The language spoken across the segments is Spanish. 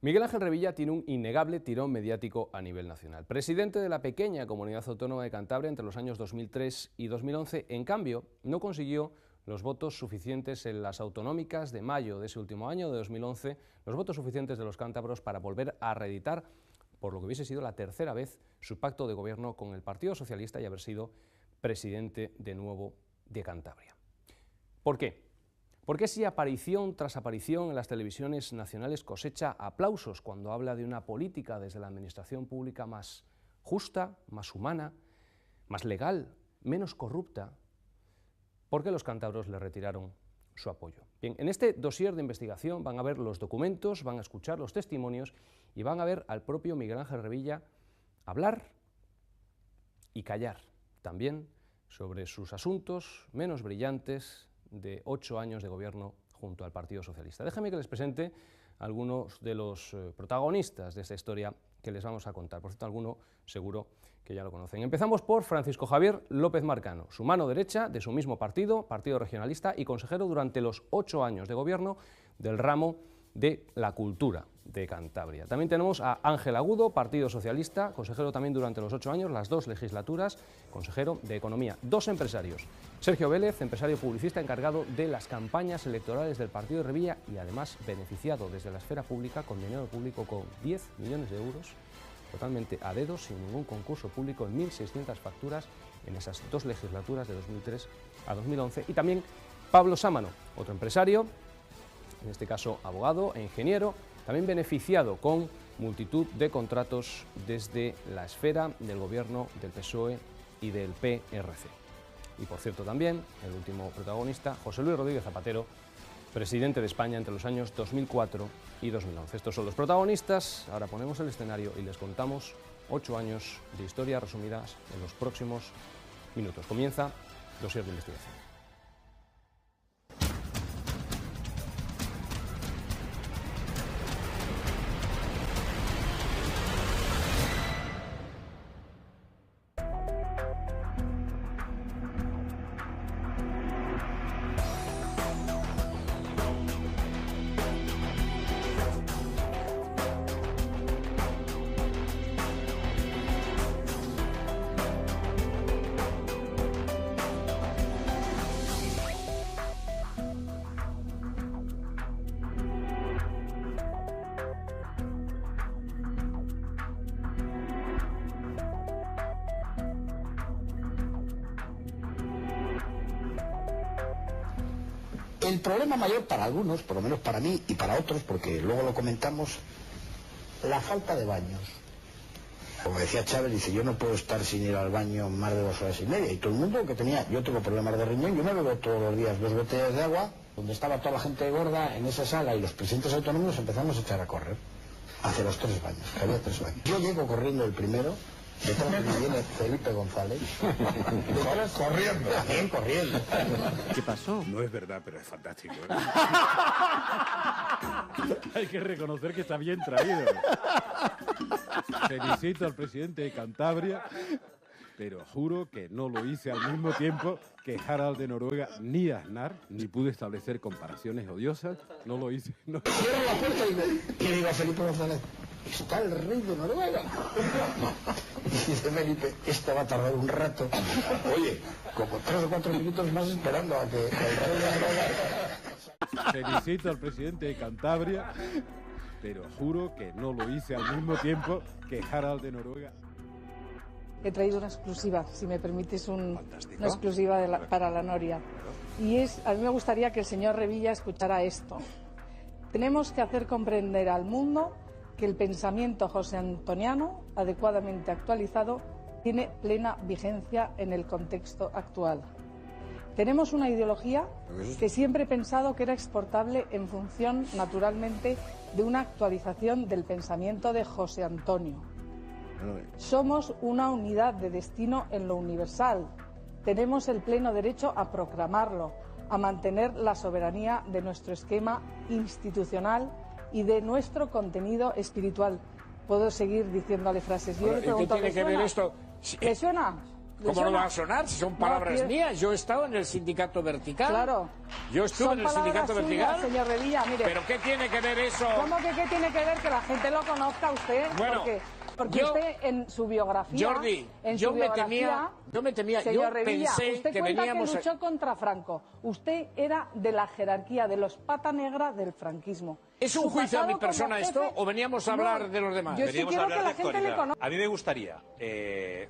Miguel Ángel Revilla tiene un innegable tirón mediático a nivel nacional. Presidente de la pequeña comunidad autónoma de Cantabria entre los años 2003 y 2011, en cambio, no consiguió los votos suficientes en las autonómicas de mayo de ese último año, de 2011, los votos suficientes de los cántabros para volver a reeditar, por lo que hubiese sido la tercera vez, su pacto de gobierno con el Partido Socialista y haber sido presidente de nuevo de Cantabria. ¿Por qué? ¿Por qué si aparición tras aparición en las televisiones nacionales cosecha aplausos cuando habla de una política desde la administración pública más justa, más humana, más legal, menos corrupta? ¿Por qué los cántabros le retiraron su apoyo? Bien, en este dossier de investigación van a ver los documentos, van a escuchar los testimonios y van a ver al propio Miguel Ángel Revilla hablar y callar también sobre sus asuntos menos brillantes de 8 años de gobierno junto al Partido Socialista. Déjenme que les presente algunos de los protagonistas de esta historia que les vamos a contar. Por cierto, alguno seguro que ya lo conocen. Empezamos por Francisco Javier López Marcano, su mano derecha de su mismo partido, Partido Regionalista, y consejero durante los 8 años de gobierno del ramo de la cultura de Cantabria. También tenemos a Ángel Agudo, Partido Socialista, consejero también durante los 8 años, las 2 legislaturas, consejero de Economía. 2 empresarios, Sergio Vélez, empresario publicista encargado de las campañas electorales del Partido de Revilla y además beneficiado desde la esfera pública con dinero público con 10 millones de euros, totalmente a dedo, sin ningún concurso público, en 1.600 facturas en esas 2 legislaturas de 2003 a 2011. Y también Pablo Sámano, otro empresario, en este caso abogado e ingeniero, también beneficiado con multitud de contratos desde la esfera del gobierno del PSOE y del PRC. Y por cierto también, el último protagonista, José Luis Rodríguez Zapatero, presidente de España entre los años 2004 y 2011. Estos son los protagonistas, ahora ponemos el escenario y les contamos 8 años de historia resumidas en los próximos minutos. Comienza dossier de investigación. El problema mayor para algunos, por lo menos para mí y para otros, porque luego lo comentamos, la falta de baños. Como decía Chávez, dice, yo no puedo estar sin ir al baño más de 2 horas y media. Y todo el mundo que tenía, yo tengo problemas de riñón, yo me bebo todos los días 2 botellas de agua, donde estaba toda la gente gorda en esa sala y los presidentes autonómicos empezamos a echar a correr hacia los 3 baños, que había 3 baños. Yo llego corriendo el primero, detrás de mí viene Felipe González. Detrás, corriendo. También corriendo. ¿Qué pasó? No es verdad, pero es fantástico, ¿eh? Hay que reconocer que está bien traído. Felicito al presidente de Cantabria, pero juro que no lo hice al mismo tiempo que Harald de Noruega ni Aznar, ni pude establecer comparaciones odiosas. No lo hice. No. Cierro la puerta y le digo a Felipe González, está el rey de Noruega. Y dice Felipe, esto va a tardar un rato. Oye, como 3 o 4 minutos más esperando a que el rey de Noruega... Felicito al presidente de Cantabria, pero juro que no lo hice al mismo tiempo que Harald de Noruega. He traído una exclusiva, si me permites una exclusiva para la Noria. Y a mí me gustaría que el señor Revilla escuchara esto. Tenemos que hacer comprender al mundo que el pensamiento josé antoniano, adecuadamente actualizado, tiene plena vigencia en el contexto actual. Tenemos una ideología que siempre he pensado que era exportable en función, naturalmente, de una actualización del pensamiento de José Antonio. Somos una unidad de destino en lo universal. Tenemos el pleno derecho a proclamarlo, a mantener la soberanía de nuestro esquema institucional y de nuestro contenido espiritual. Puedo seguir diciéndole frases. Yo le pregunto, ¿qué tiene que ver esto? ¿Le suena? ¿Cómo no va a sonar si son palabras mías? Yo he estado en el sindicato vertical. Claro. Yo estuve en el sindicato vertical. Señor Revilla, mire. ¿Pero qué tiene que ver eso? ¿Cómo que qué tiene que ver que la gente lo conozca a usted? Bueno, porque usted en su biografía... Jordi, yo me temía, señor yo Revilla, pensé usted que cuenta veníamos... que luchó contra Franco. Usted era de la jerarquía, de los pata negra del franquismo. ¿Es un juicio a mi persona esto o veníamos a hablar de los demás? Yo sí quiero que la gente le conozca. A mí me gustaría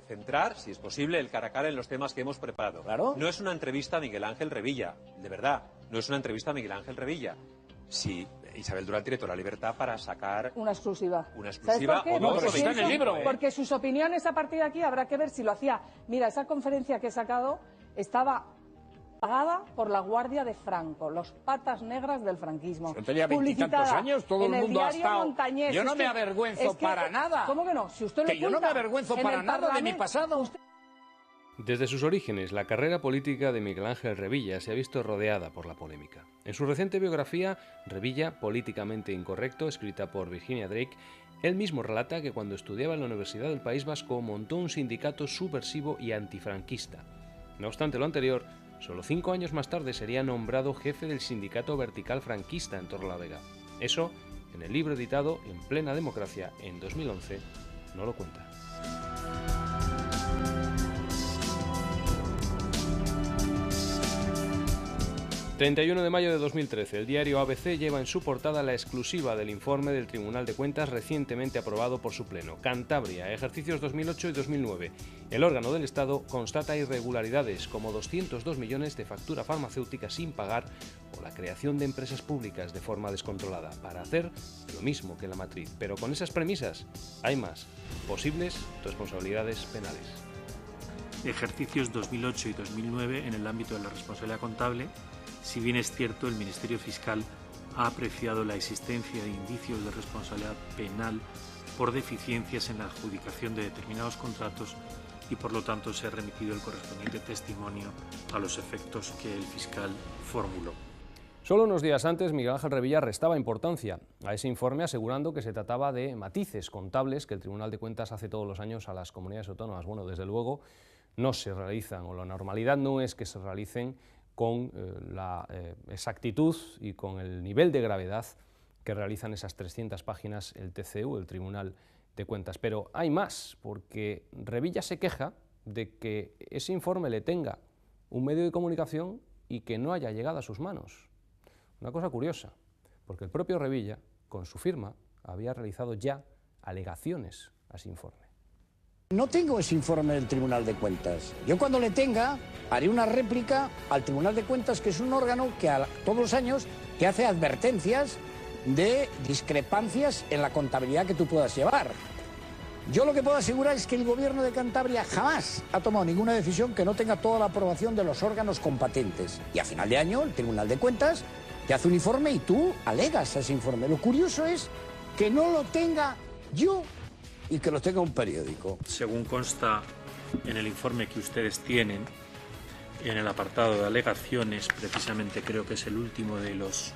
centrar, si es posible, el cara a cara en los temas que hemos preparado. Claro. No es una entrevista a Miguel Ángel Revilla, de verdad. No es una entrevista a Miguel Ángel Revilla. Sí, Isabel Durán tiene toda la libertad para sacar... Una exclusiva. Una exclusiva ¿Sabes por qué? o dos. Pero está en el libro. Porque sus opiniones a partir de aquí habrá que ver si lo hacía. Mira, esa conferencia que he sacado estaba pagada por la Guardia de Franco, los patas negras del franquismo. Yo tenía 20 y tantos años, todo el mundo ha estado... Montañés. Yo no me avergüenzo para nada. ¿Cómo que no? Si usted lo Que yo no me avergüenzo para nada de mi pasado. Desde sus orígenes, la carrera política de Miguel Ángel Revilla se ha visto rodeada por la polémica. En su reciente biografía, Revilla, políticamente incorrecto, escrita por Virginia Drake, él mismo relata que cuando estudiaba en la Universidad del País Vasco montó un sindicato subversivo y antifranquista. No obstante lo anterior, solo 5 años más tarde sería nombrado jefe del sindicato vertical franquista en Torrelavega. Eso, en el libro editado En plena democracia en 2011, no lo cuenta. 31 de mayo de 2013, el diario ABC lleva en su portada la exclusiva del informe del Tribunal de Cuentas recientemente aprobado por su pleno. Cantabria, ejercicios 2008 y 2009. El órgano del Estado constata irregularidades como 202 millones de factura farmacéutica sin pagar o la creación de empresas públicas de forma descontrolada para hacer lo mismo que la matriz. Pero con esas premisas hay más posibles responsabilidades penales. Ejercicios 2008 y 2009 en el ámbito de la responsabilidad contable. Si bien es cierto, el Ministerio Fiscal ha apreciado la existencia de indicios de responsabilidad penal por deficiencias en la adjudicación de determinados contratos y por lo tanto se ha remitido el correspondiente testimonio a los efectos que el fiscal formuló. Solo unos días antes, Miguel Ángel Revilla restaba importancia a ese informe asegurando que se trataba de matices contables que el Tribunal de Cuentas hace todos los años a las comunidades autónomas. Bueno, desde luego no se realizan, o la normalidad no es que se realicen con la exactitud y con el nivel de gravedad que realizan esas 300 páginas el TCU, el Tribunal de Cuentas. Pero hay más, porque Revilla se queja de que ese informe le tenga un medio de comunicación y que no haya llegado a sus manos. Una cosa curiosa, porque el propio Revilla, con su firma, había realizado ya alegaciones a ese informe. No tengo ese informe del Tribunal de Cuentas. Yo cuando le tenga, haré una réplica al Tribunal de Cuentas, que es un órgano que todos los años te hace advertencias de discrepancias en la contabilidad que tú puedas llevar. Yo lo que puedo asegurar es que el Gobierno de Cantabria jamás ha tomado ninguna decisión que no tenga toda la aprobación de los órganos competentes. Y a final de año, el Tribunal de Cuentas te hace un informe y tú alegas a ese informe. Lo curioso es que no lo tenga yo y que lo tenga un periódico. Según consta en el informe que ustedes tienen, en el apartado de alegaciones, precisamente creo que es el último de los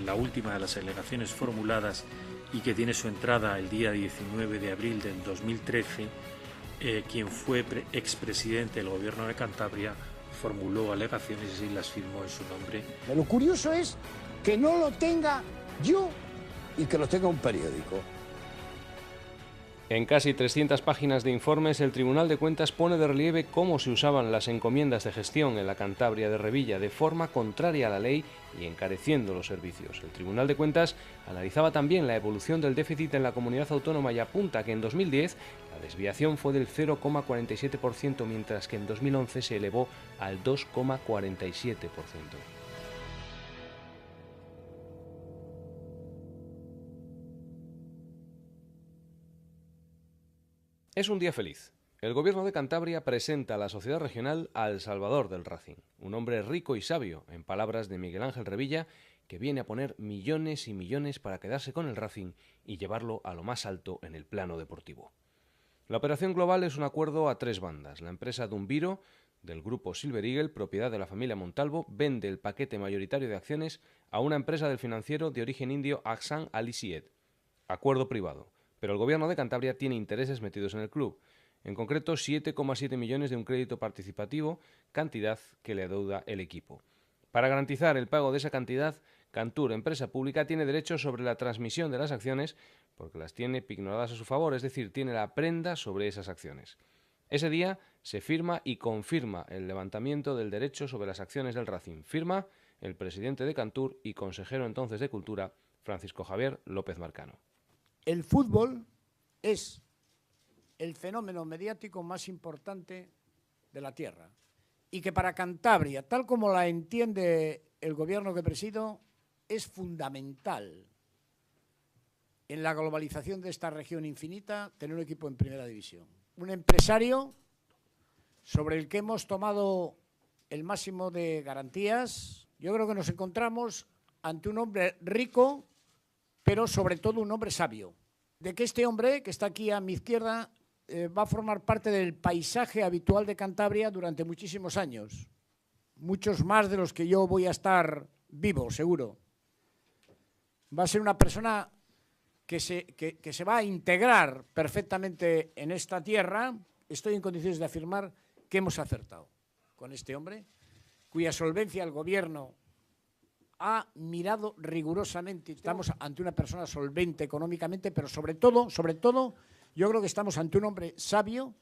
la última de las alegaciones formuladas y que tiene su entrada el día 19 de abril del 2013, quien fue expresidente del Gobierno de Cantabria formuló alegaciones y las firmó en su nombre. Lo curioso es que no lo tenga yo y que lo tenga un periódico. En casi 300 páginas de informes, el Tribunal de Cuentas pone de relieve cómo se usaban las encomiendas de gestión en la Cantabria de Revilla de forma contraria a la ley y encareciendo los servicios. El Tribunal de Cuentas analizaba también la evolución del déficit en la comunidad autónoma y apunta que en 2010 la desviación fue del 0,47%, mientras que en 2011 se elevó al 2,47%. Es un día feliz. El Gobierno de Cantabria presenta a la sociedad regional al Salvador del Racing, un hombre rico y sabio, en palabras de Miguel Ángel Revilla, que viene a poner millones y millones para quedarse con el Racing y llevarlo a lo más alto en el plano deportivo. La operación global es un acuerdo a 3 bandas. La empresa Dumbiro, del grupo Silver Eagle, propiedad de la familia Montalvo, vende el paquete mayoritario de acciones a una empresa del financiero de origen indio Aksan Ali Syed. Acuerdo privado. Pero el Gobierno de Cantabria tiene intereses metidos en el club. en concreto 7,7 millones de un crédito participativo, cantidad que le adeuda el equipo. Para garantizar el pago de esa cantidad, Cantur, empresa pública, tiene derecho sobre la transmisión de las acciones porque las tiene pignoradas a su favor, es decir, tiene la prenda sobre esas acciones. Ese día se firma y confirma el levantamiento del derecho sobre las acciones del Racing. Firma el presidente de Cantur y consejero entonces de Cultura, Francisco Javier López Marcano. El fútbol es el fenómeno mediático más importante de la tierra y que para Cantabria, tal como la entiende el gobierno que presido, es fundamental en la globalización de esta región infinita tener un equipo en primera división. Un empresario sobre el que hemos tomado el máximo de garantías. Yo creo que nos encontramos ante un hombre rico, pero sobre todo un hombre sabio. De que este hombre, que está aquí a mi izquierda, va a formar parte del paisaje habitual de Cantabria durante muchísimos años. Muchos más de los que yo voy a estar vivo, seguro. Va a ser una persona que se va a integrar perfectamente en esta tierra. Estoy en condiciones de afirmar que hemos acertado con este hombre, cuya solvencia el gobierno ha mirado rigurosamente. Estamos ante una persona solvente económicamente, pero sobre todo, yo creo que estamos ante un hombre sabio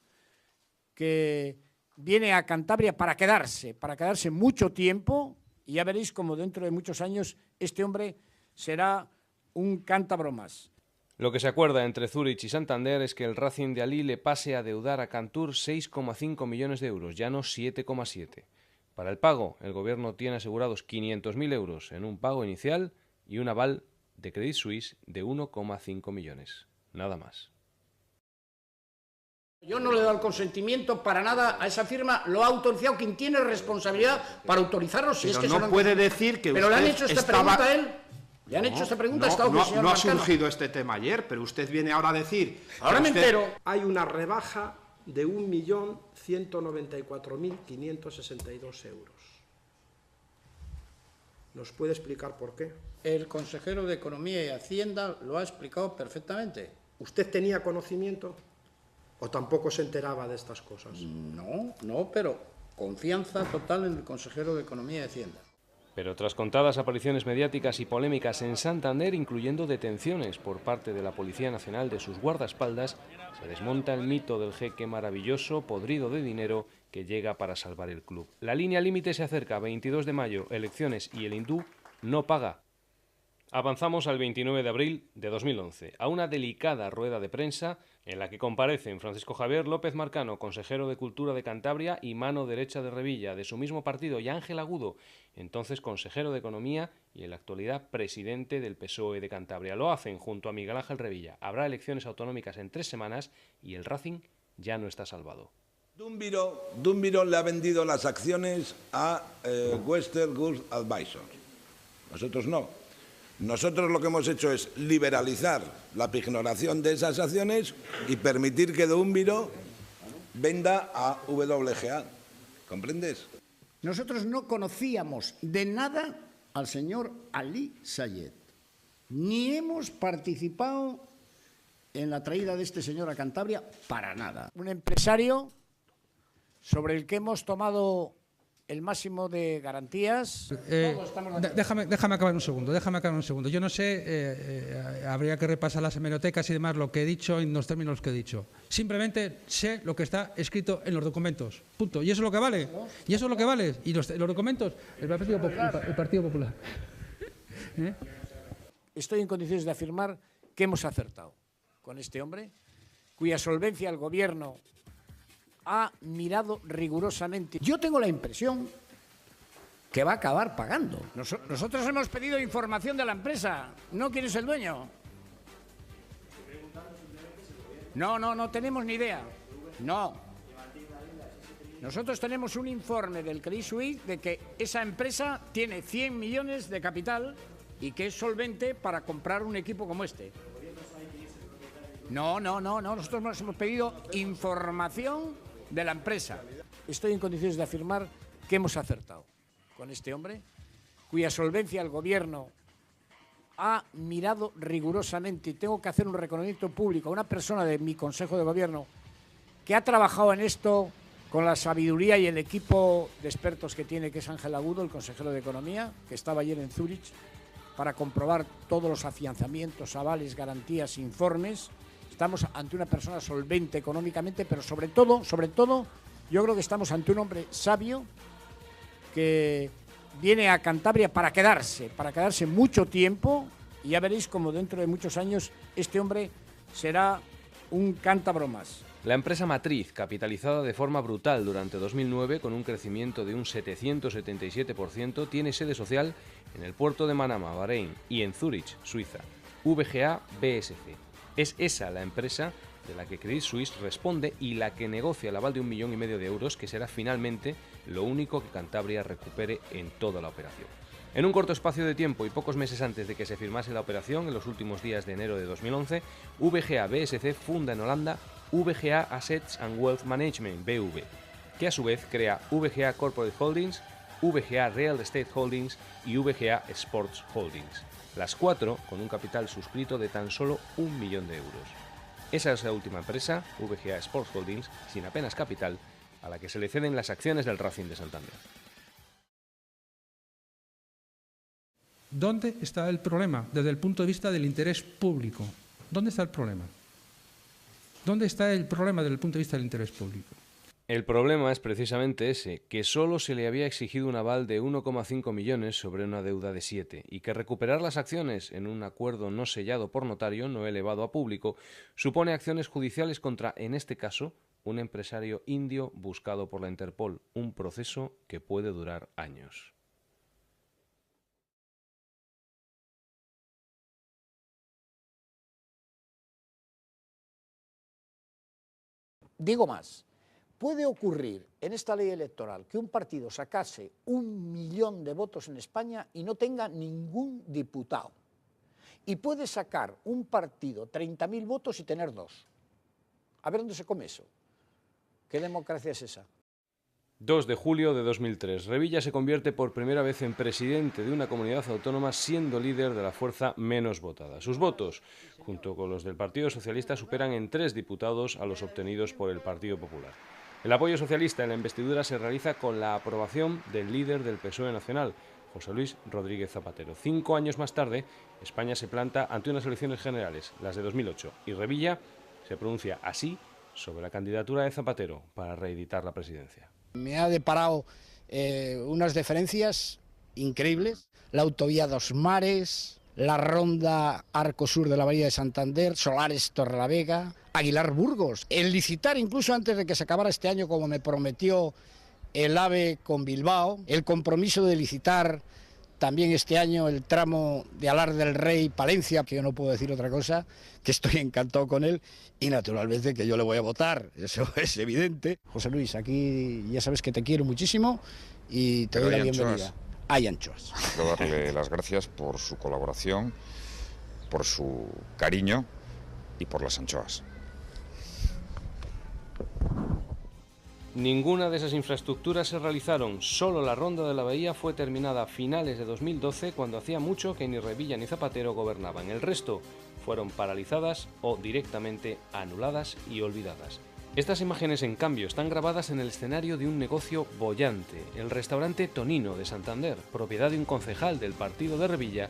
que viene a Cantabria para quedarse mucho tiempo, y ya veréis como dentro de muchos años este hombre será un cántabro más. Lo que se acuerda entre Zúrich y Santander es que el Racing de Alí le pase a deudar a Cantur 6,5 millones de euros, ya no 7,7. Para el pago, el gobierno tiene asegurados 500.000 euros en un pago inicial y un aval de Credit Suisse de 1,5 millones. Nada más. Yo no le he dado el consentimiento para nada a esa firma, lo ha autorizado quien tiene responsabilidad para autorizarlo. Si es que no puede decir que pero usted le han hecho esta pregunta a él. ¿Le han hecho esta pregunta? No ha surgido este tema ayer, pero usted viene ahora a decir... Ahora me entero. Hay una rebaja de 1.194.562 euros. ¿Nos puede explicar por qué? El consejero de Economía y Hacienda lo ha explicado perfectamente. ¿Usted tenía conocimiento o tampoco se enteraba de estas cosas? No, pero confianza total en el consejero de Economía y Hacienda. Pero tras contadas apariciones mediáticas y polémicas en Santander, incluyendo detenciones por parte de la Policía Nacional de sus guardaespaldas, se desmonta el mito del jeque maravilloso, podrido de dinero, que llega para salvar el club. La línea límite se acerca, 22 de mayo, elecciones, y el hindú no paga. Avanzamos al 29 de abril de 2011, a una delicada rueda de prensa en la que comparecen Francisco Javier López Marcano, consejero de Cultura de Cantabria y mano derecha de Revilla, de su mismo partido, y Ángel Agudo, entonces consejero de Economía y en la actualidad presidente del PSOE de Cantabria. Lo hacen junto a Miguel Ángel Revilla. Habrá elecciones autonómicas en 3 semanas y el Racing ya no está salvado. Dumbiro le ha vendido las acciones a Western Goods Advisors. Nosotros no. Nosotros lo que hemos hecho es liberalizar la pignoración de esas acciones y permitir que Dumbiro venda a WGA. ¿Comprendes? Nosotros no conocíamos de nada al señor Ali Sayed, ni hemos participado en la traída de este señor a Cantabria para nada. Un empresario sobre el que hemos tomado el máximo de garantías. Déjame acabar un segundo. Yo no sé, habría que repasar las hemerotecas y demás, lo que he dicho en los términos que he dicho. Simplemente sé lo que está escrito en los documentos. Punto. Y eso es lo que vale. Y los documentos, el Partido Popular. Estoy en condiciones de afirmar que hemos acertado con este hombre, cuya solvencia el gobierno ha mirado rigurosamente. Yo tengo la impresión que va a acabar pagando. Nosotros hemos pedido información de la empresa. ¿No quién es el dueño? No tenemos ni idea. No. Nosotros tenemos un informe del Credit Suisse de que esa empresa tiene 100 millones de capital y que es solvente para comprar un equipo como este. No. Nosotros nos hemos pedido información de la empresa. Estoy en condiciones de afirmar que hemos acertado con este hombre, cuya solvencia el gobierno ha mirado rigurosamente, y tengo que hacer un reconocimiento público a una persona de mi Consejo de Gobierno que ha trabajado en esto con la sabiduría y el equipo de expertos que tiene, que es Ángel Agudo, el consejero de Economía, que estaba ayer en Zúrich, para comprobar todos los afianzamientos, avales, garantías, informes. Estamos ante una persona solvente económicamente, pero sobre todo, yo creo que estamos ante un hombre sabio que viene a Cantabria para quedarse mucho tiempo, y ya veréis como dentro de muchos años este hombre será un cántabro más. La empresa matriz, capitalizada de forma brutal durante 2009 con un crecimiento de un 777%, tiene sede social en el puerto de Manama, Bahrein, y en Zúrich, Suiza. VGA BSC. Es esa la empresa de la que Credit Suisse responde y la que negocia el aval de 1,5 millones de euros, que será finalmente lo único que Cantabria recupere en toda la operación. En un corto espacio de tiempo y pocos meses antes de que se firmase la operación, en los últimos días de enero de 2011, VGA BSC funda en Holanda VGA Assets and Wealth Management, BV, que a su vez crea VGA Corporate Holdings, VGA Real Estate Holdings y VGA Sports Holdings, las 4 con un capital suscrito de tan solo 1 millón de euros. Esa es la última empresa, VGA Sports Holdings, sin apenas capital, a la que se le ceden las acciones del Racing de Santander. ¿Dónde está el problema desde el punto de vista del interés público? ¿Dónde está el problema? ¿Dónde está el problema desde el punto de vista del interés público? El problema es precisamente ese, que solo se le había exigido un aval de 1,5 millones sobre una deuda de 7, y que recuperar las acciones en un acuerdo no sellado por notario, no elevado a público, supone acciones judiciales contra, en este caso, un empresario indio buscado por la Interpol, un proceso que puede durar años. Digo más, puede ocurrir en esta ley electoral que un partido sacase 1 millón de votos en España y no tenga ningún diputado. Y puede sacar un partido 30.000 votos y tener 2. A ver dónde se come eso. ¿Qué democracia es esa? 2 de julio de 2003. Revilla se convierte por primera vez en presidente de una comunidad autónoma, siendo líder de la fuerza menos votada. Sus votos, junto con los del Partido Socialista, superan en 3 diputados a los obtenidos por el Partido Popular. El apoyo socialista en la investidura se realiza con la aprobación del líder del PSOE nacional, José Luis Rodríguez Zapatero. 5 años más tarde, España se planta ante unas elecciones generales, las de 2008, y Revilla se pronuncia así sobre la candidatura de Zapatero para reeditar la presidencia. Me ha deparado unas deferencias increíbles. La autovía Dos Mares, la ronda Arco Sur de la Bahía de Santander, Solares Torrelavega, Aguilar Burgos. El licitar incluso antes de que se acabara este año, como me prometió el AVE con Bilbao. El compromiso de licitar también este año el tramo de Alar del Rey Palencia, que yo no puedo decir otra cosa, que estoy encantado con él y naturalmente que yo le voy a votar, eso es evidente. José Luis, aquí ya sabes que te quiero muchísimo y te doy la bienvenida. Hay anchoas. Quiero darle las gracias por su colaboración, por su cariño y por las anchoas. Ninguna de esas infraestructuras se realizaron, solo la ronda de la bahía fue terminada a finales de 2012, cuando hacía mucho que ni Revilla ni Zapatero gobernaban. El resto fueron paralizadas o directamente anuladas y olvidadas. Estas imágenes, en cambio, están grabadas en el escenario de un negocio boyante, el restaurante Tonino de Santander, propiedad de un concejal del partido de Revilla,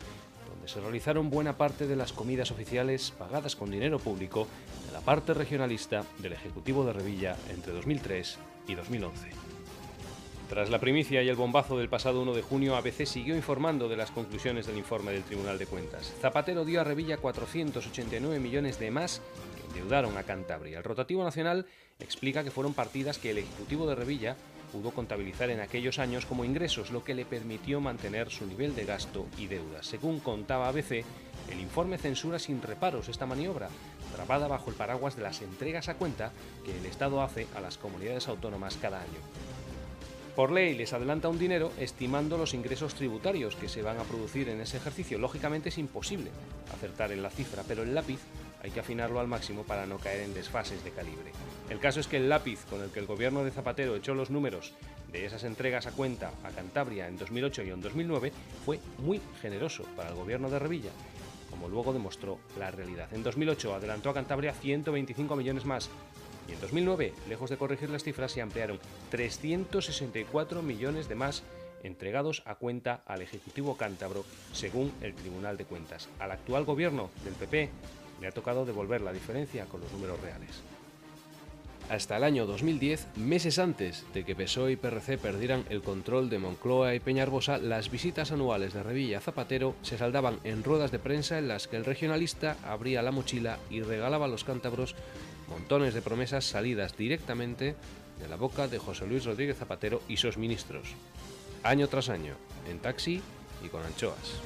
donde se realizaron buena parte de las comidas oficiales pagadas con dinero público de la parte regionalista del Ejecutivo de Revilla entre 2003 y 2011. Tras la primicia y el bombazo del pasado 1 de junio, ABC siguió informando de las conclusiones del informe del Tribunal de Cuentas. Zapatero dio a Revilla 489 millones de más que endeudaron a Cantabria. El rotativo nacional explica que fueron partidas que el Ejecutivo de Revilla pudo contabilizar en aquellos años como ingresos, lo que le permitió mantener su nivel de gasto y deudas. Según contaba ABC, el informe censura sin reparos esta maniobra, grabada bajo el paraguas de las entregas a cuenta que el Estado hace a las comunidades autónomas cada año. Por ley les adelanta un dinero estimando los ingresos tributarios que se van a producir en ese ejercicio. Lógicamente es imposible acertar en la cifra, pero el lápiz hay que afinarlo al máximo para no caer en desfases de calibre. El caso es que el lápiz con el que el gobierno de Zapatero echó los números de esas entregas a cuenta a Cantabria en 2008 y en 2009 fue muy generoso para el gobierno de Revilla, como luego demostró la realidad. En 2008 adelantó a Cantabria 125 millones más, Y en 2009, lejos de corregir las cifras, se ampliaron 364 millones de más entregados a cuenta al Ejecutivo cántabro, según el Tribunal de Cuentas. Al actual gobierno del PP le ha tocado devolver la diferencia con los números reales. Hasta el año 2010, meses antes de que PSOE y PRC perdieran el control de Moncloa y Peñarbosa, las visitas anuales de Revilla a Zapatero se saldaban en ruedas de prensa en las que el regionalista abría la mochila y regalaba a los cántabros montones de promesas salidas directamente de la boca de José Luis Rodríguez Zapatero y sus ministros, año tras año, en taxi y con anchoas.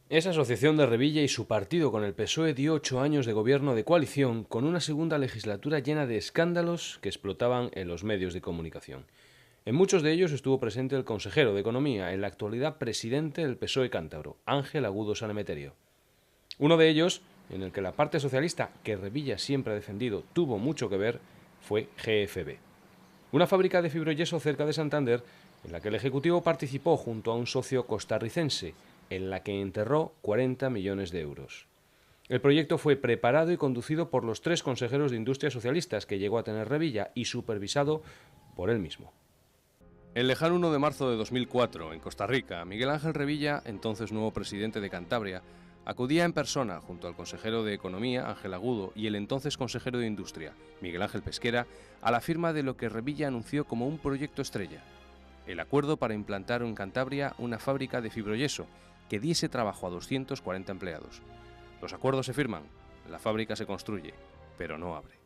Esa asociación de Revilla y su partido con el PSOE dio 8 años de gobierno de coalición con una segunda legislatura llena de escándalos que explotaban en los medios de comunicación. En muchos de ellos estuvo presente el consejero de Economía, en la actualidad presidente del PSOE cántabro, Ángel Agudo San Emeterio. Uno de ellos, en el que la parte socialista, que Revilla siempre ha defendido, tuvo mucho que ver, fue GFB. Una fábrica de fibroyeso cerca de Santander, en la que el Ejecutivo participó junto a un socio costarricense, en la que enterró 40 millones de euros. El proyecto fue preparado y conducido por los 3 consejeros de Industria socialistas que llegó a tener Revilla y supervisado por él mismo. El lejano 1 de marzo de 2004, en Costa Rica, Miguel Ángel Revilla, entonces nuevo presidente de Cantabria, acudía en persona junto al consejero de Economía, Ángel Agudo, y el entonces consejero de Industria, Miguel Ángel Pesquera, a la firma de lo que Revilla anunció como un proyecto estrella: el acuerdo para implantar en Cantabria una fábrica de fibroyeso que diese trabajo a 240 empleados. Los acuerdos se firman, la fábrica se construye, pero no abre.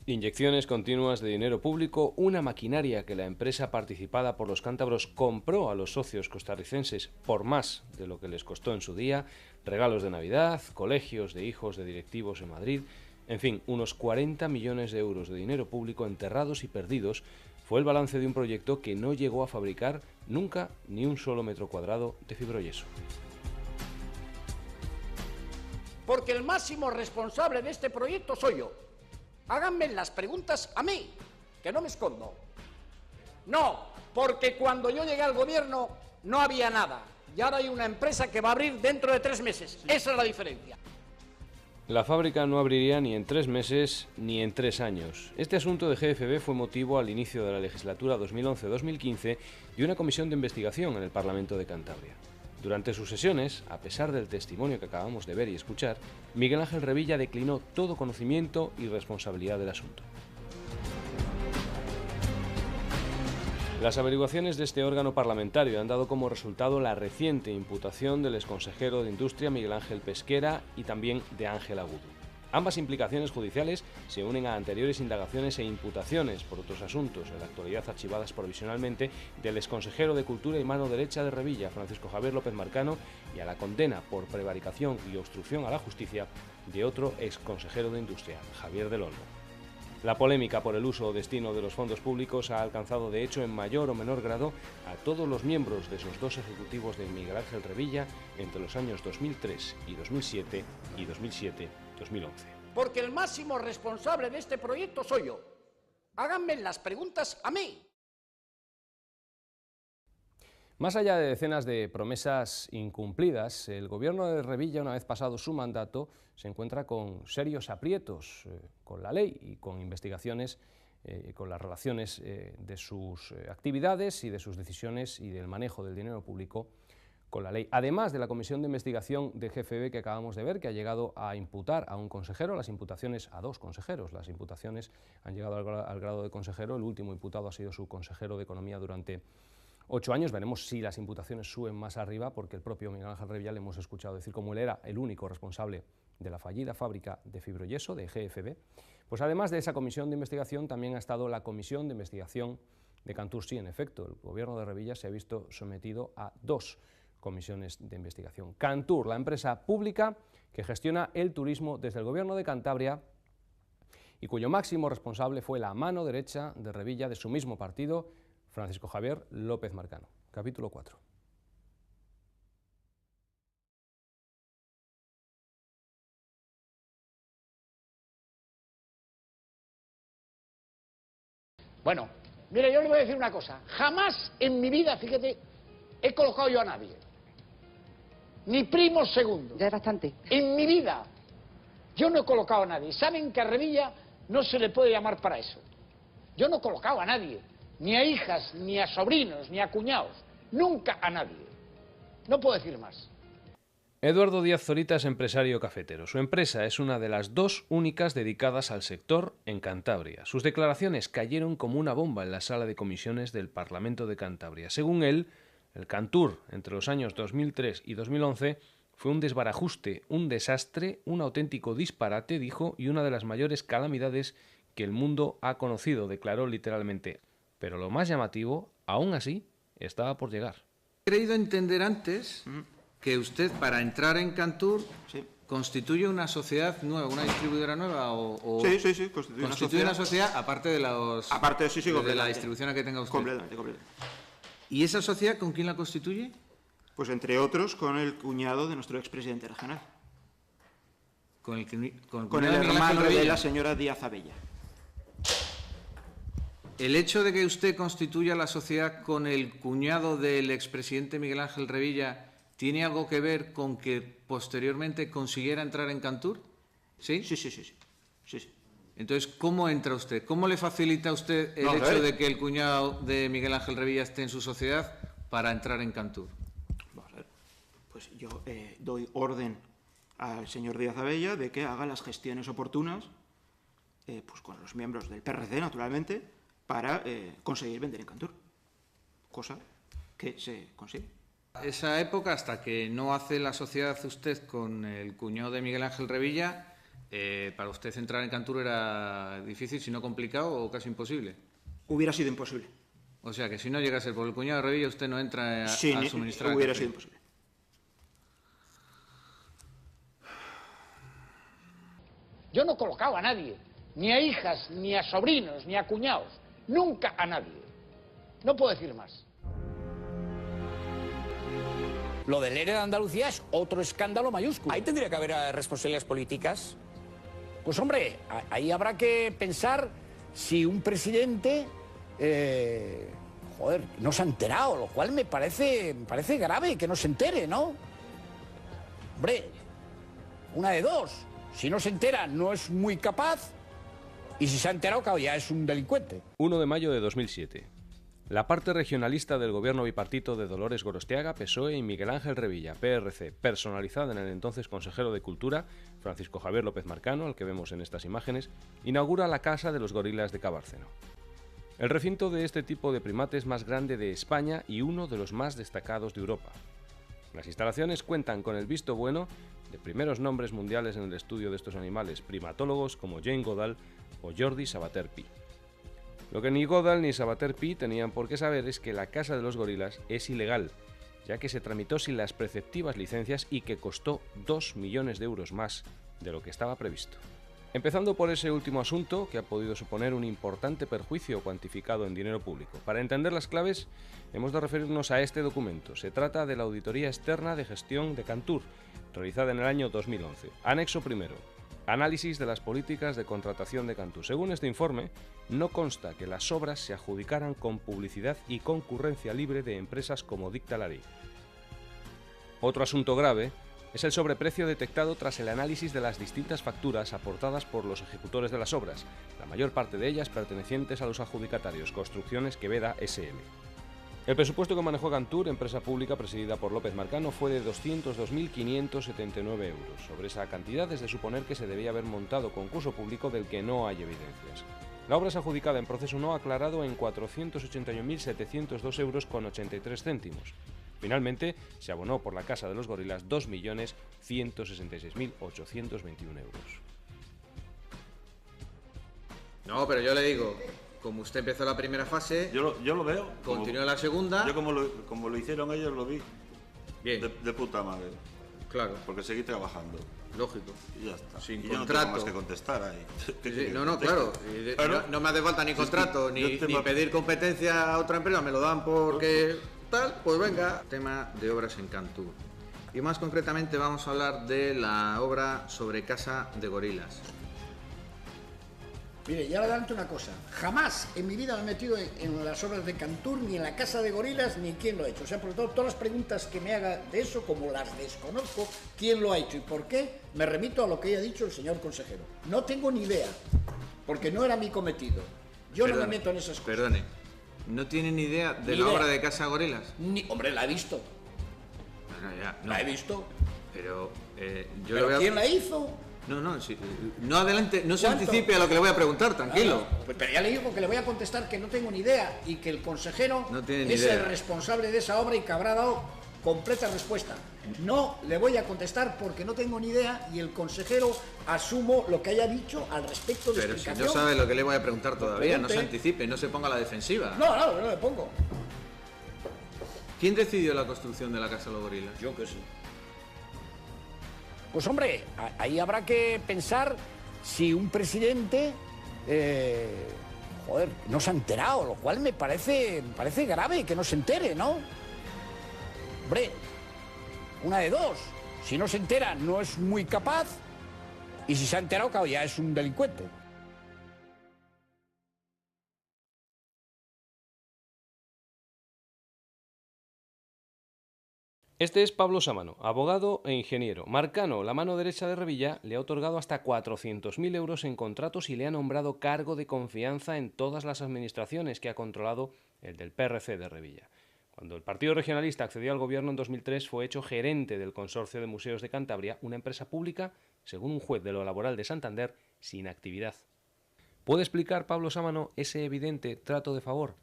Inyecciones continuas de dinero público, una maquinaria que la empresa participada por los cántabros compró a los socios costarricenses por más de lo que les costó en su día, regalos de Navidad, colegios de hijos de directivos en Madrid, en fin, unos 40 millones de euros de dinero público enterrados y perdidos fue el balance de un proyecto que no llegó a fabricar nunca ni un solo metro cuadrado de fibroyeso. Porque el máximo responsable de este proyecto soy yo. Háganme las preguntas a mí, que no me escondo. No, porque cuando yo llegué al gobierno no había nada. Y ahora hay una empresa que va a abrir dentro de 3 meses. Esa es la diferencia. La fábrica no abriría ni en 3 meses ni en 3 años. Este asunto de GFB fue motivo al inicio de la legislatura 2011-2015 de una comisión de investigación en el Parlamento de Cantabria. Durante sus sesiones, a pesar del testimonio que acabamos de ver y escuchar, Miguel Ángel Revilla declinó todo conocimiento y responsabilidad del asunto. Las averiguaciones de este órgano parlamentario han dado como resultado la reciente imputación del exconsejero de Industria Miguel Ángel Pesquera y también de Ángel Agudo. Ambas implicaciones judiciales se unen a anteriores indagaciones e imputaciones por otros asuntos, en la actualidad archivadas provisionalmente, del exconsejero de Cultura y mano derecha de Revilla, Francisco Javier López Marcano, y a la condena por prevaricación y obstrucción a la justicia de otro exconsejero de Industria, Javier del Olmo. La polémica por el uso o destino de los fondos públicos ha alcanzado de hecho en mayor o menor grado a todos los miembros de esos 2 ejecutivos de Miguel Ángel Revilla entre los años 2003 y 2007 y 2007-2011. Porque el máximo responsable de este proyecto soy yo. Háganme las preguntas a mí. Más allá de decenas de promesas incumplidas, el gobierno de Revilla, una vez pasado su mandato, se encuentra con serios aprietos con la ley y con investigaciones, con las relaciones de sus actividades y de sus decisiones y del manejo del dinero público con la ley. Además de la comisión de investigación de GFB que acabamos de ver, que ha llegado a imputar a un consejero, las imputaciones a 2 consejeros, las imputaciones han llegado al grado de consejero, el último imputado ha sido su consejero de Economía durante 8 años, veremos si las imputaciones suben más arriba, porque el propio Miguel Ángel Revilla le hemos escuchado decir como él era el único responsable de la fallida fábrica de fibroyeso, de GFB. Pues además de esa comisión de investigación, también ha estado la comisión de investigación de Cantur. Sí, en efecto, el gobierno de Revilla se ha visto sometido a 2 comisiones de investigación. Cantur, la empresa pública que gestiona el turismo desde el gobierno de Cantabria y cuyo máximo responsable fue la mano derecha de Revilla, de su mismo partido, Francisco Javier López Marcano. Capítulo 4. Bueno, mire, yo le voy a decir una cosa. Jamás en mi vida, fíjate, he colocado yo a nadie. Ni primos segundos. Ya es bastante. En mi vida. Yo no he colocado a nadie. Saben que a Revilla no se le puede llamar para eso. Yo no he colocado a nadie. Ni a hijas, ni a sobrinos, ni a cuñados. Nunca a nadie. No puedo decir más. Eduardo Díaz Zorita es empresario cafetero. Su empresa es una de las dos únicas dedicadas al sector en Cantabria. Sus declaraciones cayeron como una bomba en la sala de comisiones del Parlamento de Cantabria. Según él, el Cantur entre los años 2003 y 2011 fue un desbarajuste, un desastre, un auténtico disparate, dijo, y una de las mayores calamidades que el mundo ha conocido, declaró literalmente. Pero lo más llamativo, aún así, estaba por llegar. He creído entender antes que usted, para entrar en Cantur, constituye una sociedad nueva, una distribuidora nueva o Sí, constituye una sociedad aparte de los de la distribución que tenga usted. Completamente. ¿Y esa sociedad con quién la constituye? Pues entre otros con el cuñado de nuestro expresidente regional. Con el hermano de la señora Díaz Abella. ¿El hecho de que usted constituya la sociedad con el cuñado del expresidente Miguel Ángel Revilla tiene algo que ver con que posteriormente consiguiera entrar en Cantur? ¿Sí? Sí. Entonces, ¿cómo entra usted? ¿Cómo le facilita a usted el hecho de que el cuñado de Miguel Ángel Revilla esté en su sociedad para entrar en Cantur? Vamos a ver. Pues yo doy orden al señor Díaz Abella de que haga las gestiones oportunas, pues con los miembros del PRC, naturalmente, para conseguir vender en Cantur. Cosa que se consigue. Esa época, hasta que no hace la sociedad usted con el cuñado de Miguel Ángel Revilla, para usted entrar en Cantur era difícil, si no complicado o casi imposible. Hubiera sido imposible. O sea que si no llega a ser por el cuñado de Revilla, usted no entra a suministrar. Hubiera sido imposible. Yo no he colocado a nadie. Ni a hijas, ni a sobrinos, ni a cuñados. Nunca a nadie. No puedo decir más. Lo del ERE de Andalucía es otro escándalo mayúsculo. Ahí tendría que haber responsabilidades políticas. Pues hombre, ahí habrá que pensar si un presidente, no se ha enterado, lo cual me parece grave que no se entere, ¿no? Hombre, una de dos. Si no se entera, no es muy capaz, y si se ha enterado, claro, ya es un delincuente. 1 de mayo de 2007. La parte regionalista del gobierno bipartito de Dolores Gorostiaga, PSOE, y Miguel Ángel Revilla, PRC, personalizada en el entonces consejero de Cultura, Francisco Javier López Marcano, al que vemos en estas imágenes, inaugura la Casa de los Gorilas de Cabárceno. El recinto de este tipo de primates más grande de España y uno de los más destacados de Europa. Las instalaciones cuentan con el visto bueno de primeros nombres mundiales en el estudio de estos animales, primatólogos como Jane Goodall o Jordi Sabater-Pi. Lo que ni Goodall ni Sabater-Pi tenían por qué saber es que la Casa de los Gorilas es ilegal, ya que se tramitó sin las preceptivas licencias y que costó 2 millones de euros más de lo que estaba previsto. Empezando por ese último asunto, que ha podido suponer un importante perjuicio cuantificado en dinero público. Para entender las claves, hemos de referirnos a este documento. Se trata de la Auditoría Externa de Gestión de Cantur, realizada en el año 2011. Anexo primero. Análisis de las políticas de contratación de Cantur. Según este informe, no consta que las obras se adjudicaran con publicidad y concurrencia libre de empresas como dicta la ley. Otro asunto grave es el sobreprecio detectado tras el análisis de las distintas facturas aportadas por los ejecutores de las obras, la mayor parte de ellas pertenecientes a los adjudicatarios, Construcciones Queveda S.M. El presupuesto que manejó Cantur, empresa pública presidida por López Marcano, fue de 202.579 euros. Sobre esa cantidad es de suponer que se debía haber montado concurso público del que no hay evidencias. La obra es adjudicada en proceso no aclarado en 481.702 euros con 83 céntimos. Finalmente, se abonó por la Casa de los Gorilas 2.166.821 euros. No, pero yo le digo, como usted empezó la primera fase, yo lo veo. Continuó la segunda. Yo como lo hicieron ellos lo vi. Bien. De puta madre. Claro. Porque seguí trabajando. Lógico. Y ya está. Sin y contrato. yo no tengo más que contestar ahí. Sí, no, claro. No me hace falta ni contrato, ni pedir competencia a otra empresa, me lo dan porque tal, pues venga. Tema de obras en Cantur. Y más concretamente vamos a hablar de la obra sobre Casa de Gorilas. Mire, ya le adelanto una cosa. Jamás en mi vida me he metido en las obras de Cantur, ni en la Casa de Gorilas, ni quién lo ha hecho. O sea, por lo tanto, todas las preguntas que me haga de eso, como las desconozco, quién lo ha hecho y por qué, me remito a lo que haya dicho el señor consejero. No tengo ni idea, porque no era mi cometido. Yo no me meto en esas cosas. Perdone, ¿no tiene ni idea de la obra de Casa de Gorilas? Hombre, la he visto. Bueno, ya, no. La he visto. Pero ¿Pero quién la hizo? No adelante, no se anticipe a lo que le voy a preguntar, tranquilo. Pero ya le digo que le voy a contestar que no tengo ni idea y que el consejero es el responsable de esa obra y que habrá dado completa respuesta. No le voy a contestar porque no tengo ni idea y el consejero asumo lo que haya dicho al respecto de explicación. Pero si no sabe lo que le voy a preguntar todavía, no se anticipe, no se ponga a la defensiva. No me pongo. ¿Quién decidió la construcción de la Casa de los Gorilas? Yo que sí. Pues hombre, ahí habrá que pensar si un presidente, no se ha enterado, lo cual me parece grave que no se entere, ¿no? Hombre, una de dos, si no se entera no es muy capaz y si se ha enterado, claro, ya es un delincuente. Este es Pablo Sámano, abogado e ingeniero. Marcano, la mano derecha de Revilla, le ha otorgado hasta 400.000 euros en contratos y le ha nombrado cargo de confianza en todas las administraciones que ha controlado el del PRC de Revilla. Cuando el Partido Regionalista accedió al gobierno en 2003, fue hecho gerente del Consorcio de Museos de Cantabria, una empresa pública, según un juez de lo laboral de Santander, sin actividad. ¿Puede explicar Pablo Sámano ese evidente trato de favor?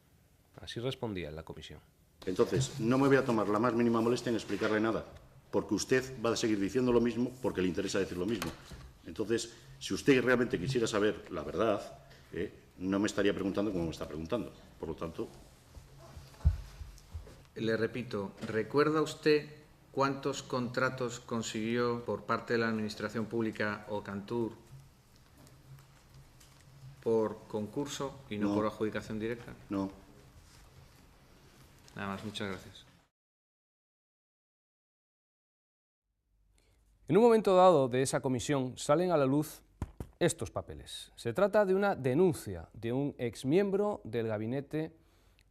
Así respondía en la comisión. Entonces, no me voy a tomar la más mínima molestia en explicarle nada, porque usted va a seguir diciendo lo mismo porque le interesa decir lo mismo. Entonces, si usted realmente quisiera saber la verdad, no me estaría preguntando como me está preguntando. Por lo tanto... Le repito, ¿recuerda usted cuántos contratos consiguió por parte de la Administración Pública o Cantur por concurso y no por adjudicación directa? No. Nada más, muchas gracias. En un momento dado de esa comisión salen a la luz estos papeles. Se trata de una denuncia de un exmiembro del gabinete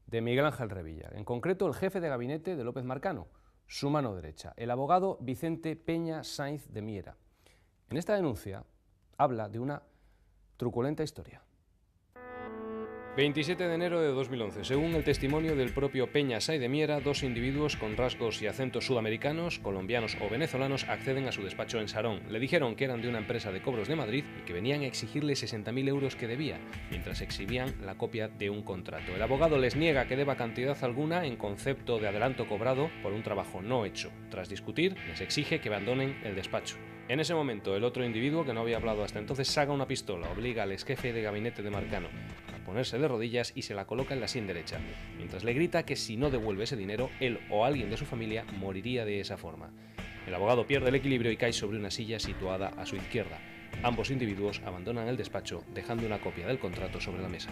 de Miguel Ángel Revilla, en concreto el jefe de gabinete de López Marcano, su mano derecha, el abogado Vicente Peña Sainz de Miera. En esta denuncia habla de una truculenta historia. 27 de enero de 2011. Según el testimonio del propio Peña Sainz de Miera, dos individuos con rasgos y acentos sudamericanos, colombianos o venezolanos acceden a su despacho en Sarón. Le dijeron que eran de una empresa de cobros de Madrid y que venían a exigirle 60.000 euros que debía, mientras exhibían la copia de un contrato. El abogado les niega que deba cantidad alguna en concepto de adelanto cobrado por un trabajo no hecho. Tras discutir, les exige que abandonen el despacho. En ese momento, el otro individuo, que no había hablado hasta entonces, saca una pistola, obliga al exjefe de gabinete de Marcano a ponerse de rodillas y se la coloca en la sien derecha, mientras le grita que si no devuelve ese dinero, él o alguien de su familia moriría de esa forma. El abogado pierde el equilibrio y cae sobre una silla situada a su izquierda. Ambos individuos abandonan el despacho, dejando una copia del contrato sobre la mesa.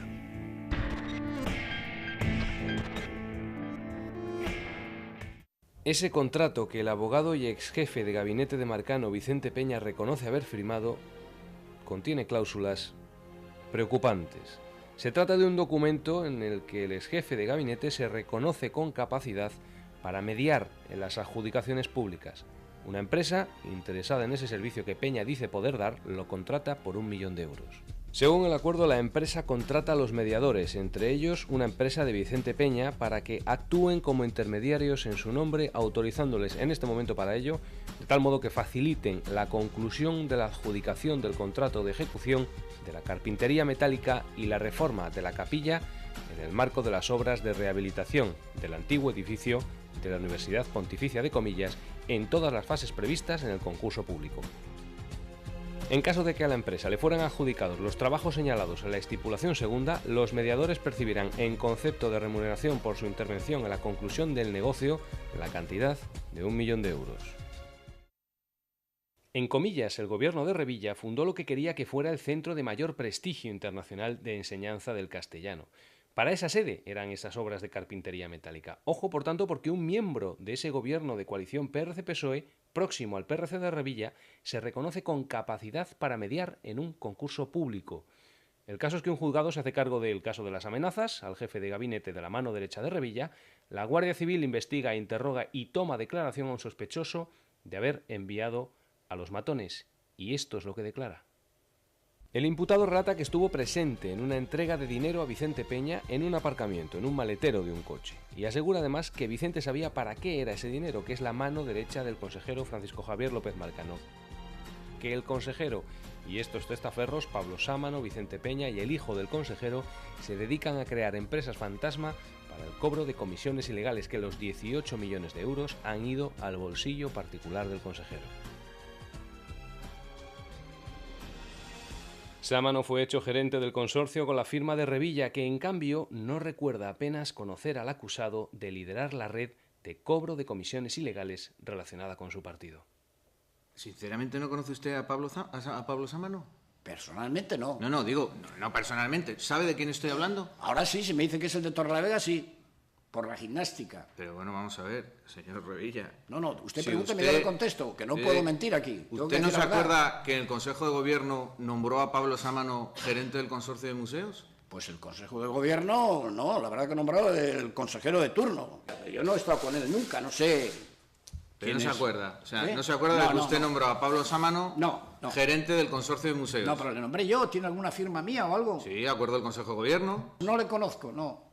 Ese contrato que el abogado y exjefe de gabinete de Marcano, Vicente Peña, reconoce haber firmado, contiene cláusulas preocupantes. Se trata de un documento en el que el exjefe de gabinete se reconoce con capacidad para mediar en las adjudicaciones públicas. Una empresa interesada en ese servicio que Peña dice poder dar, lo contrata por 1 millón de euros. Según el acuerdo, la empresa contrata a los mediadores, entre ellos una empresa de Vicente Peña, para que actúen como intermediarios en su nombre, autorizándoles en este momento para ello, de tal modo que faciliten la conclusión de la adjudicación del contrato de ejecución de la carpintería metálica y la reforma de la capilla en el marco de las obras de rehabilitación del antiguo edificio de la Universidad Pontificia de Comillas en todas las fases previstas en el concurso público. En caso de que a la empresa le fueran adjudicados los trabajos señalados en la estipulación segunda, los mediadores percibirán en concepto de remuneración por su intervención en la conclusión del negocio la cantidad de 1 millón de euros. En comillas, el gobierno de Revilla fundó lo que quería que fuera el centro de mayor prestigio internacional de enseñanza del castellano. Para esa sede eran esas obras de carpintería metálica. Ojo, por tanto, porque un miembro de ese gobierno de coalición PRC-PSOE, próximo al PRC de Revilla, se reconoce con capacidad para mediar en un concurso público. El caso es que un juzgado se hace cargo del caso de las amenazas al jefe de gabinete de la mano derecha de Revilla. La Guardia Civil investiga, interroga y toma declaración a un sospechoso de haber enviado a los matones. Y esto es lo que declara. El imputado relata que estuvo presente en una entrega de dinero a Vicente Peña en un aparcamiento, en un maletero de un coche. Y asegura además que Vicente sabía para qué era ese dinero, que es la mano derecha del consejero Francisco Javier López Marcano. Que el consejero y estos testaferros, Pablo Sámano, Vicente Peña y el hijo del consejero, se dedican a crear empresas fantasma para el cobro de comisiones ilegales, que los 18 millones de euros han ido al bolsillo particular del consejero. Sámano fue hecho gerente del consorcio con la firma de Revilla, que en cambio no recuerda apenas conocer al acusado de liderar la red de cobro de comisiones ilegales relacionada con su partido. ¿Sinceramente no conoce usted a Pablo Sámano? Personalmente no. No, digo, no personalmente. ¿Sabe de quién estoy hablando? Ahora sí, si me dice que es el de Torrelavega, sí. Por la gimnástica. Pero bueno, vamos a ver, señor Revilla. No, usted pregúnteme y yo le contesto, que no puedo mentir aquí. ¿Usted no se acuerda que el Consejo de Gobierno nombró a Pablo Sámano gerente del Consorcio de Museos? Pues el Consejo de Gobierno, no, la verdad que nombró el consejero de turno. Yo no he estado con él nunca, no sé. ¿Quién no se acuerda? O sea, ¿no se acuerda de que usted nombró a Pablo Sámano gerente del Consorcio de Museos? No, pero le nombré yo. ¿Tiene alguna firma mía o algo? Sí, acuerdo del Consejo de Gobierno. No le conozco, no.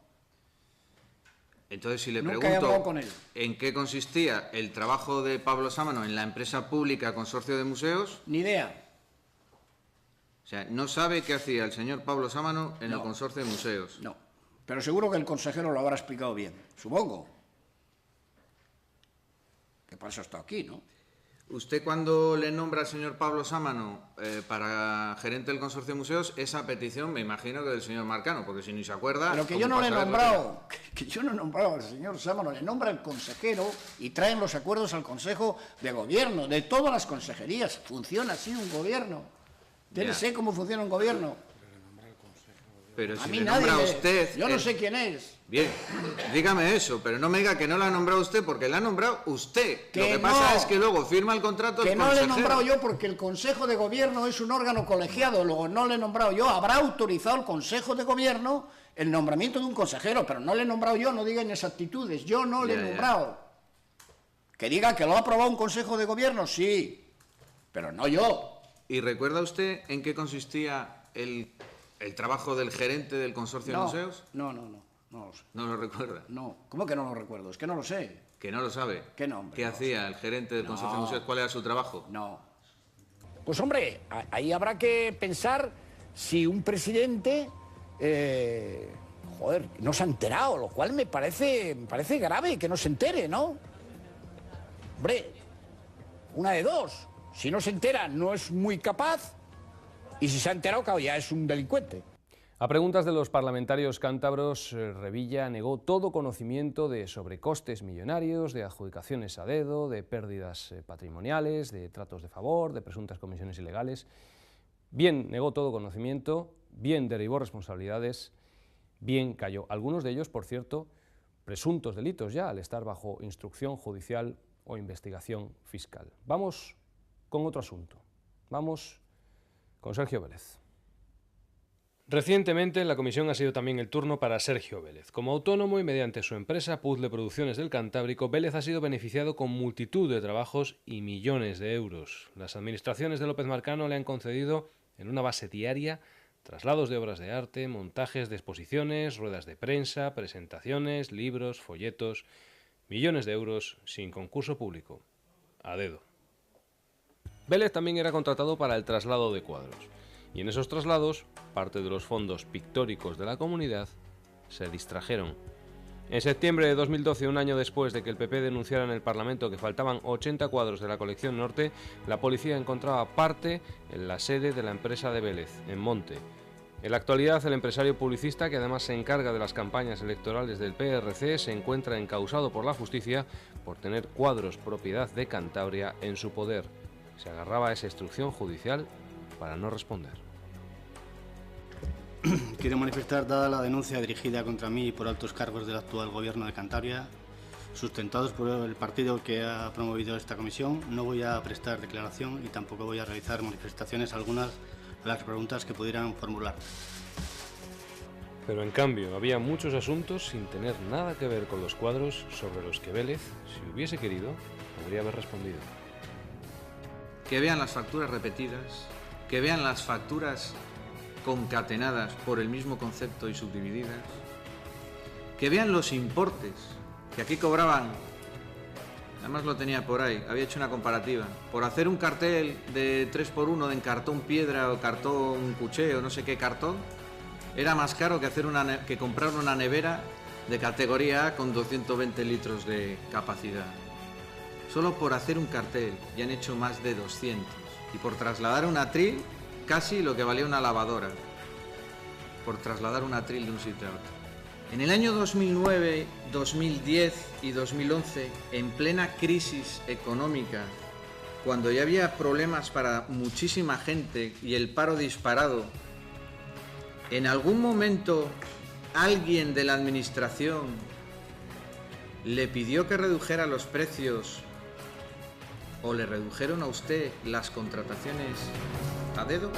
Entonces, si le Nunca pregunto he hablado con él. en qué consistía el trabajo de Pablo Sámano en la empresa pública Consorcio de Museos... Ni idea. O sea, ¿no sabe qué hacía el señor Pablo Sámano en el Consorcio de Museos? No, pero seguro que el consejero lo habrá explicado bien, supongo. Que por eso está aquí, ¿no? Usted, cuando le nombra al señor Pablo Sámano para gerente del Consorcio de Museos, esa petición me imagino que del señor Marcano, porque si ni se acuerda... Pero que yo no le he nombrado, que yo no he nombrado al señor Sámano, le nombra el consejero y traen los acuerdos al Consejo de Gobierno, de todas las consejerías. Funciona así un gobierno. Ustedes sé cómo funciona un gobierno. Pero A si mí le nadie nombra usted... Yo no sé quién es. Bien, dígame eso, pero no me diga que no la ha nombrado usted, porque la ha nombrado usted. Lo que pasa es que luego firma el contrato el consejero. Que no le he nombrado yo porque el Consejo de Gobierno es un órgano colegiado, luego no le he nombrado yo. Habrá autorizado el Consejo de Gobierno el nombramiento de un consejero, pero no le he nombrado yo, no digan inexactitudes. Yo no le he nombrado. Que diga que lo ha aprobado un Consejo de Gobierno, sí, pero no yo. ¿Y recuerda usted en qué consistía el trabajo del gerente del Consorcio de Museos? No lo sé. ¿No lo recuerda? No, ¿cómo que no lo recuerdo? Es que no lo sé. ¿Que no lo sabe? ¿Qué nombre? ¿Qué hacía el gerente del Consorcio de Museos? ¿Cuál era su trabajo? No. Pues hombre, ahí habrá que pensar si un presidente, no se ha enterado, lo cual me parece grave que no se entere, ¿no? Hombre, una de dos. Si no se entera, no es muy capaz, y si se ha enterado, claro, ya es un delincuente. A preguntas de los parlamentarios cántabros, Revilla negó todo conocimiento de sobrecostes millonarios, de adjudicaciones a dedo, de pérdidas patrimoniales, de tratos de favor, de presuntas comisiones ilegales. Bien negó todo conocimiento, bien derivó responsabilidades, bien cayó. Algunos de ellos, por cierto, presuntos delitos ya, al estar bajo instrucción judicial o investigación fiscal. Vamos con otro asunto. Vamos con Sergio Vélez. Recientemente en la comisión ha sido también el turno para Sergio Vélez. Como autónomo y mediante su empresa Puzzle Producciones del Cantábrico, Vélez ha sido beneficiado con multitud de trabajos y millones de euros. Las administraciones de López Marcano le han concedido en una base diaria traslados de obras de arte, montajes de exposiciones, ruedas de prensa, presentaciones, libros, folletos, millones de euros sin concurso público, a dedo. Vélez también era contratado para el traslado de cuadros. Y en esos traslados, parte de los fondos pictóricos de la comunidad se distrajeron. En septiembre de 2012, un año después de que el PP denunciara en el Parlamento que faltaban 80 cuadros de la colección Norte, la policía encontraba parte en la sede de la empresa de Vélez, en Monte. En la actualidad, el empresario publicista, que además se encarga de las campañas electorales del PRC, se encuentra encausado por la justicia por tener cuadros propiedad de Cantabria en su poder. se agarraba a esa instrucción judicial para no responder. Quiero manifestar, dada la denuncia dirigida contra mí y por altos cargos del actual Gobierno de Cantabria, sustentados por el partido que ha promovido esta comisión, no voy a prestar declaración y tampoco voy a realizar manifestaciones algunas de las preguntas que pudieran formular. Pero en cambio, había muchos asuntos sin tener nada que ver con los cuadros sobre los que Vélez, si hubiese querido, podría haber respondido. Que vean las facturas repetidas, que vean las facturas concatenadas por el mismo concepto y subdivididas, que vean los importes, que aquí cobraban, además lo tenía por ahí, había hecho una comparativa, por hacer un cartel de 3x1 de cartón piedra o cartón cuché o no sé qué cartón, era más caro que comprar una nevera de categoría A con 220 litros de capacidad. Solo por hacer un cartel ya han hecho más de 200. Y por trasladar un atril, casi lo que valía una lavadora. Por trasladar un atril de un sitio a otro. En el año 2009, 2010 y 2011, en plena crisis económica, cuando ya había problemas para muchísima gente y el paro disparado, ¿en algún momento alguien de la administración le pidió que redujera los precios o le redujeron a usted las contrataciones a dedo?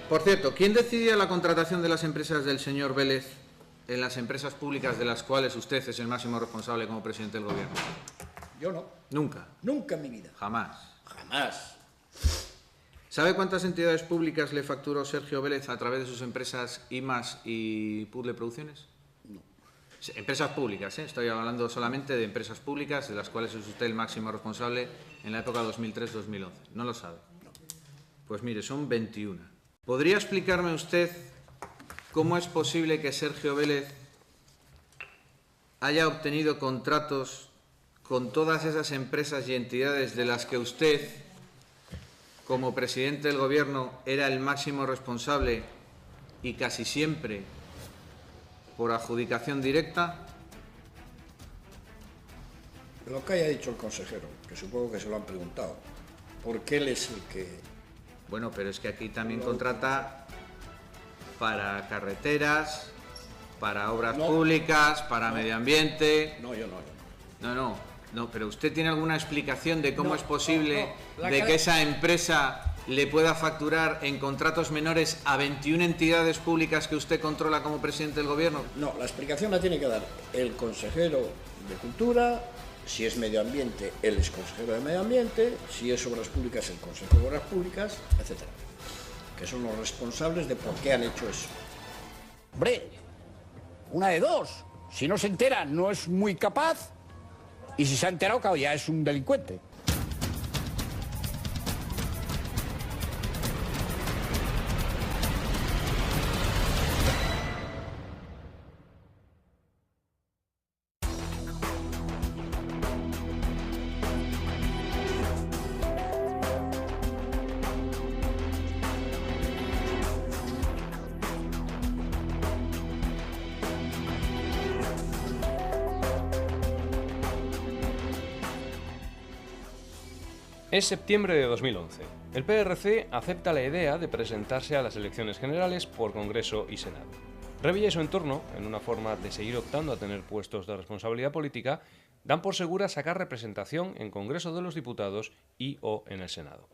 Por cierto, ¿quién decidía la contratación de las empresas del señor Vélez en las empresas públicas de las cuales usted es el máximo responsable como presidente del Gobierno? Yo no. Nunca. Nunca en mi vida. Jamás. Jamás. ¿Sabe cuántas entidades públicas le facturó Sergio Vélez a través de sus empresas IMAS y Puzzle Producciones? No. Empresas públicas, ¿eh? Estoy hablando solamente de empresas públicas de las cuales es usted el máximo responsable en la época 2003-2011. ¿No lo sabe? No. Pues mire, son 21. ¿Podría explicarme usted cómo es posible que Sergio Vélez haya obtenido contratos con todas esas empresas y entidades de las que usted, como presidente del Gobierno, era el máximo responsable y casi siempre por adjudicación directa? Lo que haya dicho el consejero, que supongo que se lo han preguntado, porque él es el que... Bueno, pero es que aquí también contrata para carreteras, para obras públicas, para medio ambiente... No, pero ¿usted tiene alguna explicación de cómo es posible de que esa empresa le pueda facturar en contratos menores a 21 entidades públicas que usted controla como presidente del Gobierno? No, la explicación la tiene que dar el consejero de Cultura. Si es medio ambiente, él es consejero de medio ambiente. Si es obras públicas, el consejo de obras públicas, etcétera. Que son los responsables de por qué han hecho eso. Hombre, una de dos. Si no se entera, no es muy capaz. Y si se ha enterado, claro, ya es un delincuente. Es septiembre de 2011. El PRC acepta la idea de presentarse a las elecciones generales por Congreso y Senado. Revilla y su entorno, en una forma de seguir optando a tener puestos de responsabilidad política, dan por segura sacar representación en Congreso de los Diputados y o en el Senado.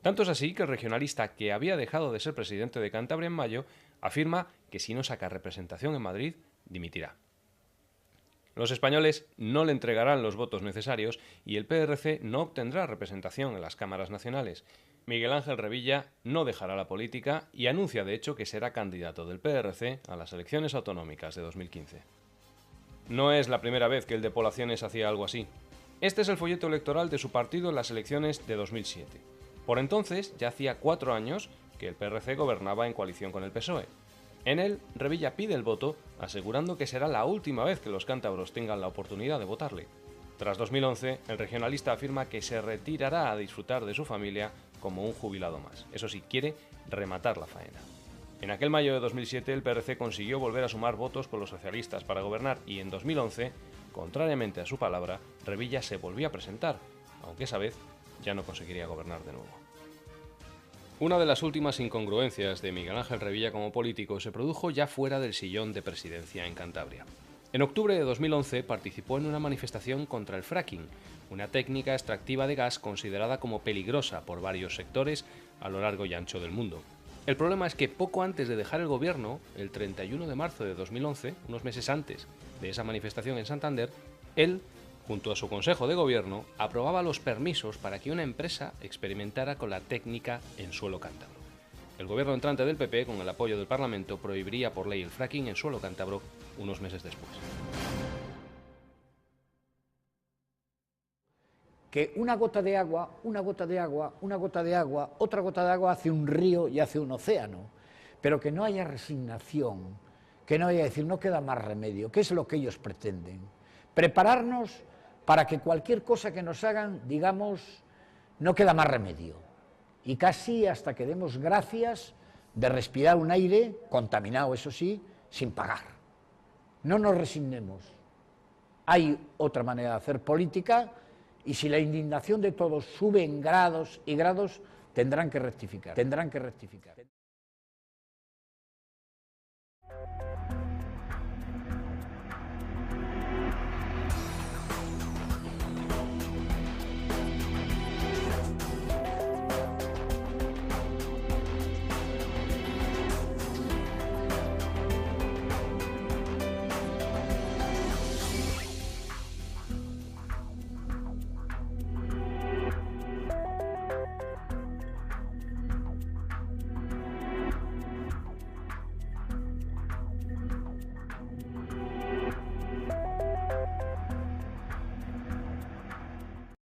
Tanto es así que el regionalista, que había dejado de ser presidente de Cantabria en mayo, afirma que si no saca representación en Madrid, dimitirá. Los españoles no le entregarán los votos necesarios y el PRC no obtendrá representación en las cámaras nacionales. Miguel Ángel Revilla no dejará la política y anuncia de hecho que será candidato del PRC a las elecciones autonómicas de 2015. No es la primera vez que el de Poblaciones hacía algo así. Este es el folleto electoral de su partido en las elecciones de 2007. Por entonces ya hacía 4 años que el PRC gobernaba en coalición con el PSOE. En él, Revilla pide el voto, asegurando que será la última vez que los cántabros tengan la oportunidad de votarle. Tras 2011, el regionalista afirma que se retirará a disfrutar de su familia como un jubilado más. Eso sí, quiere rematar la faena. En aquel mayo de 2007, el PRC consiguió volver a sumar votos con los socialistas para gobernar y en 2011, contrariamente a su palabra, Revilla se volvió a presentar, aunque esa vez ya no conseguiría gobernar de nuevo. Una de las últimas incongruencias de Miguel Ángel Revilla como político se produjo ya fuera del sillón de presidencia en Cantabria. En octubre de 2011 participó en una manifestación contra el fracking, una técnica extractiva de gas considerada como peligrosa por varios sectores a lo largo y ancho del mundo. El problema es que poco antes de dejar el gobierno, el 31 de marzo de 2011, unos meses antes de esa manifestación en Santander, él, junto a su Consejo de Gobierno, aprobaba los permisos para que una empresa experimentara con la técnica en suelo cántabro. El gobierno entrante del PP, con el apoyo del Parlamento, prohibiría por ley el fracking en suelo cántabro unos meses después. Que una gota de agua, otra gota de agua hace un río y hace un océano, pero que no haya resignación, que no haya decir, no queda más remedio, que es lo que ellos pretenden. Prepararnos para que cualquier cosa que nos hagan, digamos, no queda más remedio. Y casi hasta que demos gracias de respirar un aire, contaminado eso sí, sin pagar. No nos resignemos. Hay otra manera de hacer política y si la indignación de todos sube en grados y grados, tendrán que rectificar.